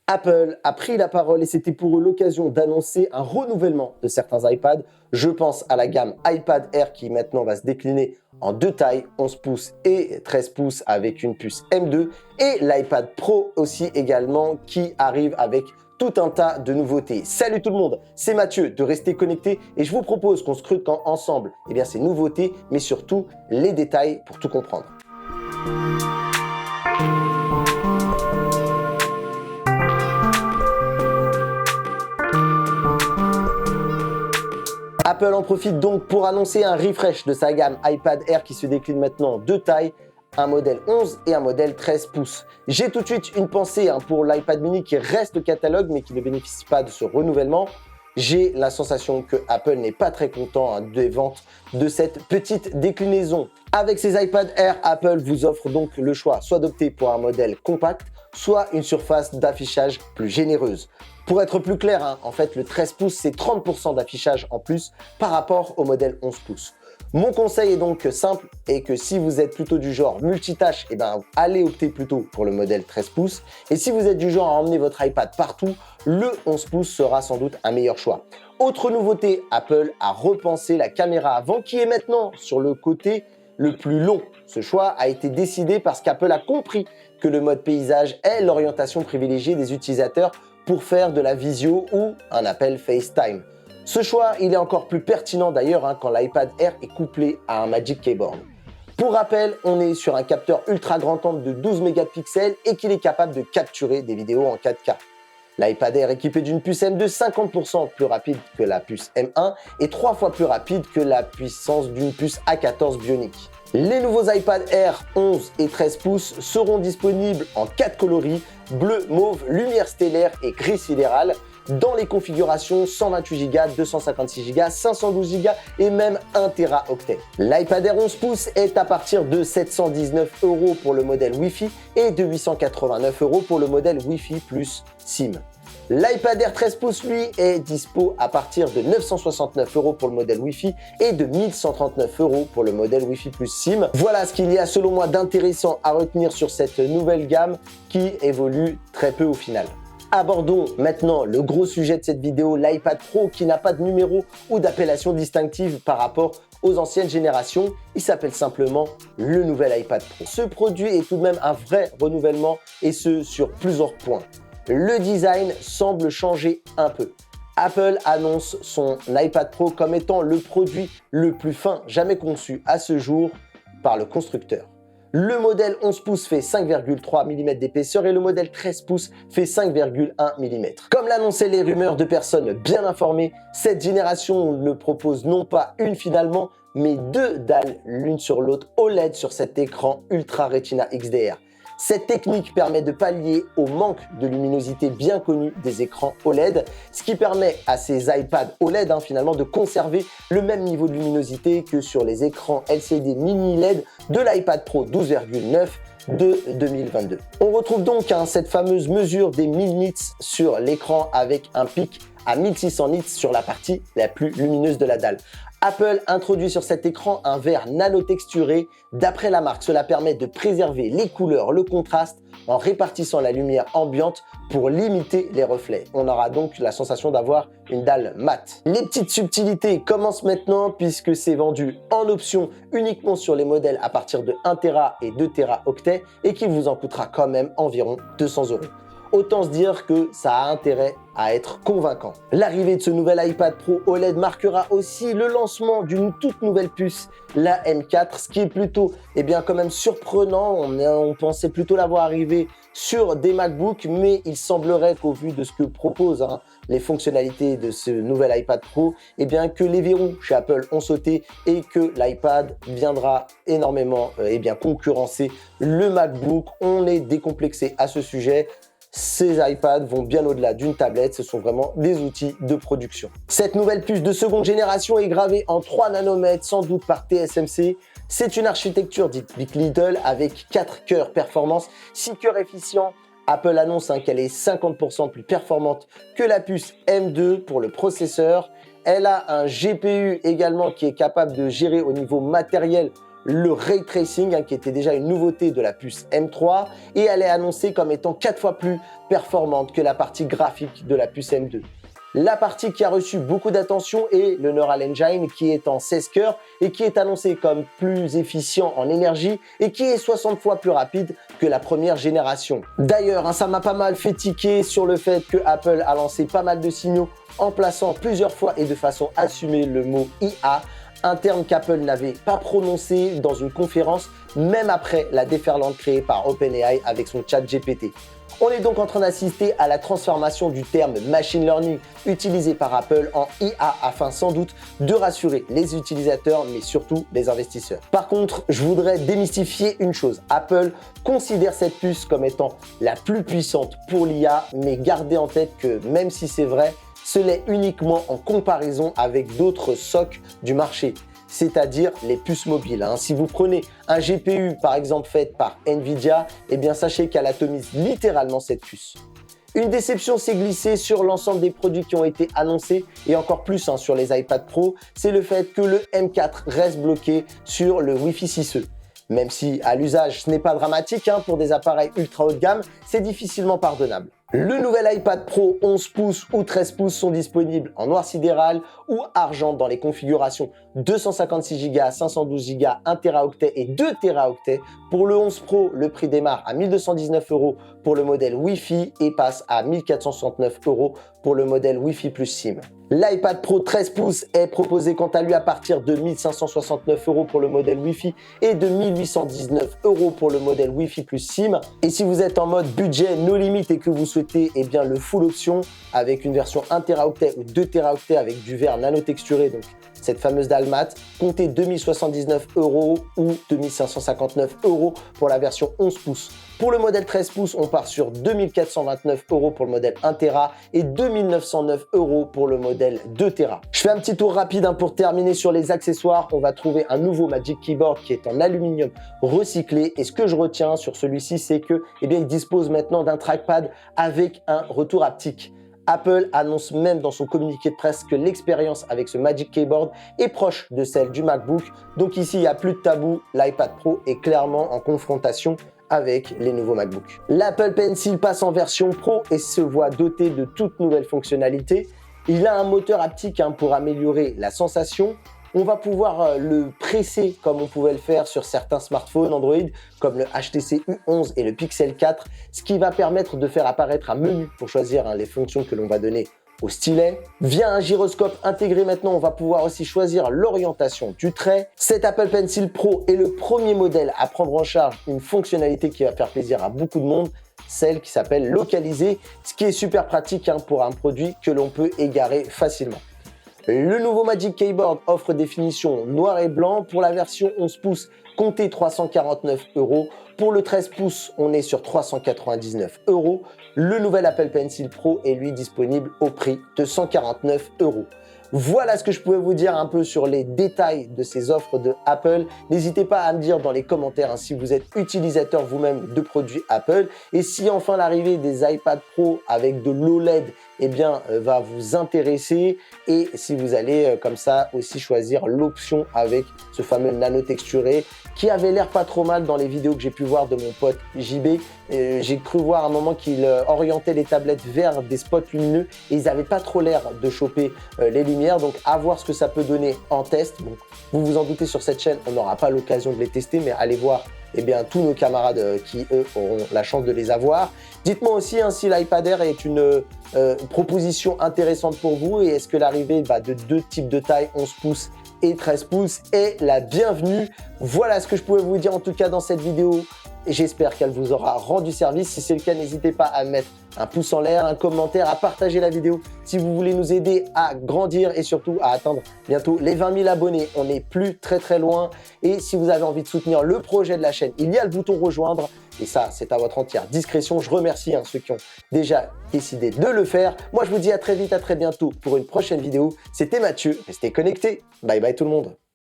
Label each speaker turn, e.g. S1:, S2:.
S1: Apple a pris la parole et c'était pour eux l'occasion d'annoncer un renouvellement de certains iPads. Je pense à la gamme iPad Air qui maintenant va se décliner en deux tailles, 11 pouces et 13 pouces avec une puce M2 et l'iPad Pro aussi également qui arrive avec tout un tas de nouveautés. Salut tout le monde, c'est Mathieu de Rester Connecté et je vous propose qu'on scrute ensemble ces nouveautés mais surtout les détails pour tout comprendre. Apple en profite donc pour annoncer un refresh de sa gamme iPad Air qui se décline maintenant en deux tailles, un modèle 11 et un modèle 13 pouces. J'ai tout de suite une pensée pour l'iPad mini qui reste catalogue mais qui ne bénéficie pas de ce renouvellement. J'ai la sensation que Apple n'est pas très content des ventes de cette petite déclinaison. Avec ces iPad Air, Apple vous offre donc le choix soit d'opter pour un modèle compact, soit une surface d'affichage plus généreuse. Pour être plus clair, en fait, le 13 pouces, c'est 30% d'affichage en plus par rapport au modèle 11 pouces. Mon conseil est donc simple et que si vous êtes plutôt du genre multitâche, allez opter plutôt pour le modèle 13 pouces. Et si vous êtes du genre à emmener votre iPad partout, le 11 pouces sera sans doute un meilleur choix. Autre nouveauté, Apple a repensé la caméra avant qui est maintenant sur le côté le plus long. Ce choix a été décidé parce qu'Apple a compris que le mode paysage est l'orientation privilégiée des utilisateurs pour faire de la visio ou un appel FaceTime. Ce choix, il est encore plus pertinent d'ailleurs quand l'iPad Air est couplé à un Magic Keyboard. Pour rappel, on est sur un capteur ultra grand angle de 12 mégapixels et qu'il est capable de capturer des vidéos en 4K. L'iPad Air équipé d'une puce M2 50% plus rapide que la puce M1 et 3 fois plus rapide que la puissance d'une puce A14 Bionic. Les nouveaux iPad Air 11 et 13 pouces seront disponibles en 4 coloris, bleu, mauve, lumière stellaire et gris sidéral, dans les configurations 128 Go, 256 Go, 512 Go et même 1 Teraoctet. L'iPad Air 11 pouces est à partir de 719 € pour le modèle Wi-Fi et de 889 € pour le modèle Wi-Fi plus SIM. L'iPad Air 13 pouces, lui, est dispo à partir de 969 € pour le modèle Wi-Fi et de 1139 € pour le modèle Wi-Fi plus SIM. Voilà ce qu'il y a selon moi d'intéressant à retenir sur cette nouvelle gamme qui évolue très peu au final. Abordons maintenant le gros sujet de cette vidéo, l'iPad Pro qui n'a pas de numéro ou d'appellation distinctive par rapport aux anciennes générations. Il s'appelle simplement le nouvel iPad Pro. Ce produit est tout de même un vrai renouvellement et ce sur plusieurs points. Le design semble changer un peu. Apple annonce son iPad Pro comme étant le produit le plus fin jamais conçu à ce jour par le constructeur. Le modèle 11 pouces fait 5,3 mm d'épaisseur et le modèle 13 pouces fait 5,1 mm. Comme l'annonçaient les rumeurs de personnes bien informées, cette génération ne propose non pas une finalement, mais deux dalles l'une sur l'autre OLED sur cet écran Ultra Retina XDR. Cette technique permet de pallier au manque de luminosité bien connu des écrans OLED, ce qui permet à ces iPads OLED finalement de conserver le même niveau de luminosité que sur les écrans LCD mini LED de l'iPad Pro 12,9 de 2022. On retrouve donc cette fameuse mesure des 1000 nits sur l'écran avec un pic à 1600 nits sur la partie la plus lumineuse de la dalle. Apple introduit sur cet écran un verre nano-texturé. D'après la marque, cela permet de préserver les couleurs, le contraste en répartissant la lumière ambiante pour limiter les reflets. On aura donc la sensation d'avoir une dalle mate. Les petites subtilités commencent maintenant puisque c'est vendu en option uniquement sur les modèles à partir de 1 Tera et 2 Teraoctets et qui vous en coûtera quand même environ 200 €. Autant se dire que ça a intérêt à être convaincant. L'arrivée de ce nouvel iPad Pro OLED marquera aussi le lancement d'une toute nouvelle puce, la M4, ce qui est plutôt quand même surprenant. On pensait plutôt l'avoir arrivé sur des MacBooks, mais il semblerait qu'au vu de ce que proposent les fonctionnalités de ce nouvel iPad Pro, que les verrous chez Apple ont sauté et que l'iPad viendra énormément concurrencer le MacBook. On est décomplexé à ce sujet. Ces iPads vont bien au-delà d'une tablette, ce sont vraiment des outils de production. Cette nouvelle puce de seconde génération est gravée en 3 nanomètres, sans doute par TSMC. C'est une architecture dite Big Little avec 4 cœurs performance, 6 cœurs efficients. Apple annonce qu'elle est 50% plus performante que la puce M2 pour le processeur. Elle a un GPU également qui est capable de gérer au niveau matériel le Ray Tracing, qui était déjà une nouveauté de la puce M3 et elle est annoncée comme étant 4 fois plus performante que la partie graphique de la puce M2. La partie qui a reçu beaucoup d'attention est le Neural Engine qui est en 16 cœurs et qui est annoncé comme plus efficient en énergie et qui est 60 fois plus rapide que la première génération. D'ailleurs, ça m'a pas mal fait tiquer sur le fait que Apple a lancé pas mal de signaux en plaçant plusieurs fois et de façon assumée le mot IA, un terme qu'Apple n'avait pas prononcé dans une conférence même après la déferlante créée par OpenAI avec son chat GPT. On est donc en train d'assister à la transformation du terme machine learning utilisé par Apple en IA afin sans doute de rassurer les utilisateurs mais surtout les investisseurs. Par contre, je voudrais démystifier une chose. Apple considère cette puce comme étant la plus puissante pour l'IA, mais gardez en tête que même si c'est vrai, ce l'est uniquement en comparaison avec d'autres SoC du marché, c'est-à-dire les puces mobiles. Si vous prenez un GPU par exemple fait par Nvidia, eh bien sachez qu'elle atomise littéralement cette puce. Une déception s'est glissée sur l'ensemble des produits qui ont été annoncés et encore plus sur les iPad Pro, c'est le fait que le M4 reste bloqué sur le Wi-Fi 6E. Même si à l'usage ce n'est pas dramatique, pour des appareils ultra haut de gamme, c'est difficilement pardonnable. Le nouvel iPad Pro 11 pouces ou 13 pouces sont disponibles en noir sidéral ou argent dans les configurations 256 Go, 512 Go, 1 Teraoctet et 2 Teraoctets. Pour le 11 Pro, le prix démarre à 1219 € pour le modèle Wi-Fi et passe à 1469 € pour le modèle Wi-Fi plus SIM. L'iPad Pro 13 pouces est proposé quant à lui à partir de 1569 € pour le modèle Wi-Fi et de 1819 € pour le modèle Wi-Fi plus SIM. Et si vous êtes en mode budget no limite et que vous souhaitez le full option avec une version 1 Teraoctet ou 2 Teraoctets avec du verre nanotexturé, donc cette fameuse dalmate, comptez 2079 € ou 2559 € pour la version 11 pouces. Pour le modèle 13 pouces, on part sur 2429 € pour le modèle 1 Tera et 2909 € pour le modèle 2 Tera. Je fais un petit tour rapide pour terminer sur les accessoires. On va trouver un nouveau Magic Keyboard qui est en aluminium recyclé. Et ce que je retiens sur celui-ci, c'est que, il dispose maintenant d'un trackpad avec un retour haptique. Apple annonce même dans son communiqué de presse que l'expérience avec ce Magic Keyboard est proche de celle du MacBook. Donc ici, il n'y a plus de tabou. L'iPad Pro est clairement en confrontation avec les nouveaux MacBooks. L'Apple Pencil passe en version Pro et se voit doté de toutes nouvelles fonctionnalités. Il a un moteur haptique pour améliorer la sensation. On va pouvoir le presser comme on pouvait le faire sur certains smartphones Android comme le HTC U11 et le Pixel 4, ce qui va permettre de faire apparaître un menu pour choisir les fonctions que l'on va donner au stylet. Via un gyroscope intégré maintenant, on va pouvoir aussi choisir l'orientation du trait. Cet Apple Pencil Pro est le premier modèle à prendre en charge une fonctionnalité qui va faire plaisir à beaucoup de monde, celle qui s'appelle localiser, ce qui est super pratique pour un produit que l'on peut égarer facilement. Le nouveau Magic Keyboard offre des finitions noir et blanc. Pour la version 11 pouces, comptez 349 €. Pour le 13 pouces, on est sur 399 €. Le nouvel Apple Pencil Pro est lui disponible au prix de 149 €. Voilà ce que je pouvais vous dire un peu sur les détails de ces offres de Apple. N'hésitez pas à me dire dans les commentaires si vous êtes utilisateur vous-même de produits Apple et si enfin l'arrivée des iPad Pro avec de l'OLED va vous intéresser et si vous allez comme ça aussi choisir l'option avec ce fameux nano texturé qui avait l'air pas trop mal dans les vidéos que j'ai pu voir de mon pote JB. J'ai cru voir à un moment qu'il orientait les tablettes vers des spots lumineux et ils n'avaient pas trop l'air de choper les lumières, donc à voir ce que ça peut donner en test. Bon, vous vous en doutez, sur cette chaîne on n'aura pas l'occasion de les tester, mais allez voir tous nos camarades qui eux auront la chance de les avoir. Dites-moi aussi si l'iPad Air est une proposition intéressante pour vous et est-ce que l'arrivée de deux types de taille, 11 pouces et 13 pouces, est la bienvenue. Voilà ce que je pouvais vous dire en tout cas dans cette vidéo. J'espère qu'elle vous aura rendu service. Si c'est le cas, n'hésitez pas à mettre un pouce en l'air, un commentaire, à partager la vidéo si vous voulez nous aider à grandir et surtout à atteindre bientôt les 20 000 abonnés. On n'est plus très loin. Et si vous avez envie de soutenir le projet de la chaîne, il y a le bouton rejoindre. Et ça, c'est à votre entière discrétion. Je remercie ceux qui ont déjà décidé de le faire. Moi, je vous dis à très vite, à très bientôt pour une prochaine vidéo. C'était Mathieu. Restez connectés. Bye bye tout le monde.